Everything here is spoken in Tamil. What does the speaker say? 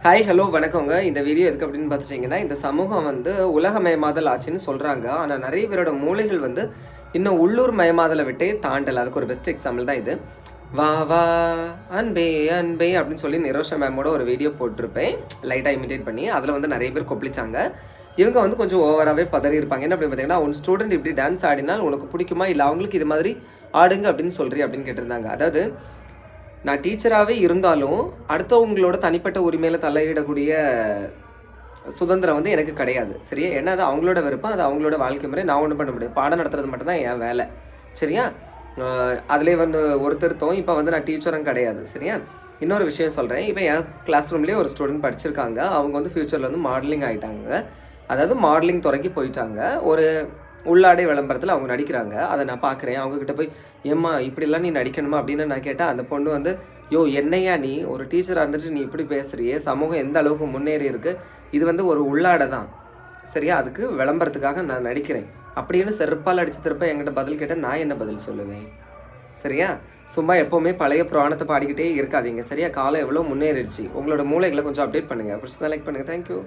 ஹாய் ஹலோ வணக்கங்க. இந்த வீடியோ எதுக்கு அப்படின்னு பார்த்துட்டிங்கன்னா, இந்த சமூகம் வந்து உலகமயமாதல் ஆச்சுன்னு சொல்கிறாங்க. ஆனால் நிறைய பேரோட மூளைகள் வந்து இன்னும் உள்ளூர் மயமாதலை விட்டே தாண்டல. அதுக்கு ஒரு பெஸ்ட் எக்ஸாம்பிள் தான் இது. வா வா அன்பே அன்பே அப்படின்னு சொல்லி நிரோஷா மேமோட ஒரு வீடியோ போட்டிருப்பேன், லைட்டாக இமிடேட் பண்ணி. அதில் வந்து நிறைய பேர் கொப்பளிச்சாங்க. இவங்க வந்து கொஞ்சம் ஓவராகவே பதறி இருப்பாங்க. என்ன அப்படின்னு பார்த்தீங்கன்னா, உன் ஸ்டூடெண்ட் இப்படி டான்ஸ் ஆடினால் உனக்கு பிடிக்குமா, இல்லை அவங்களுக்கு இது மாதிரி ஆடுங்க அப்படின்னு சொல்கிறீ அப்படின்னு கேட்டிருந்தாங்க. அதாவது நான் டீச்சராகவே இருந்தாலும் அடுத்தவங்களோட தனிப்பட்ட உரிமையில் தலையிடக்கூடிய சுதந்திரம் வந்து எனக்கு கிடையாது. சரியா? ஏன்னா அது அவங்களோட விருப்பம், அது அவங்களோட வாழ்க்கை முறை. நான் ஒன்றும் பண்ண முடியாது. பாடம் நடத்துறது மட்டும்தான் என் வேலை. சரியா? அதிலே வந்து ஒரு திருத்தம். இப்போ வந்து நான் டீச்சரும் கிடையாது. சரியா? இன்னொரு விஷயம் சொல்கிறேன். இப்போ என் கிளாஸ் ரூம்லேயே ஒரு ஸ்டூடெண்ட் படிச்சிருக்காங்க. அவங்க வந்து ஃப்யூச்சரில் வந்து மாடலிங் ஆகிட்டாங்க. அதாவது மாடலிங் துறைக்கு போயிட்டாங்க. ஒரு உள்ளாடை விளம்பரத்தில் அவங்க நடிக்கிறாங்க. அதை நான் பார்க்குறேன். அவங்கக்கிட்ட போய் ஏம்மா இப்படிலாம் நீ நடிக்கணுமா அப்படின்னு நான் கேட்டால், அந்த பொண்ணு வந்து யோ என்னையா நீ ஒரு டீச்சராக இருந்துட்டு நீ இப்படி பேசுகிறியே, சமூகம் எந்த அளவுக்கு முன்னேறி இருக்குது, இது வந்து ஒரு உள்ளாடை தான் சரியா, அதுக்கு விளம்பரத்துக்காக நான் நடிக்கிறேன் அப்படின்னு செருப்பால் அடித்து திருப்ப என்கிட்ட பதில் கேட்டால் நான் என்ன பதில் சொல்லுவேன்? சரியா? சும்மா எப்போவுமே பழைய புராணத்தை பாடிக்கிட்டே இருக்காதீங்க. சரியா? காலம் எவ்வளோ முன்னேறிடுச்சு. உங்களோட மூளைகளை கொஞ்சம் அப்டேட் பண்ணுங்கள். பிடிச்சதான் லைக் பண்ணுங்கள். தேங்க்யூ.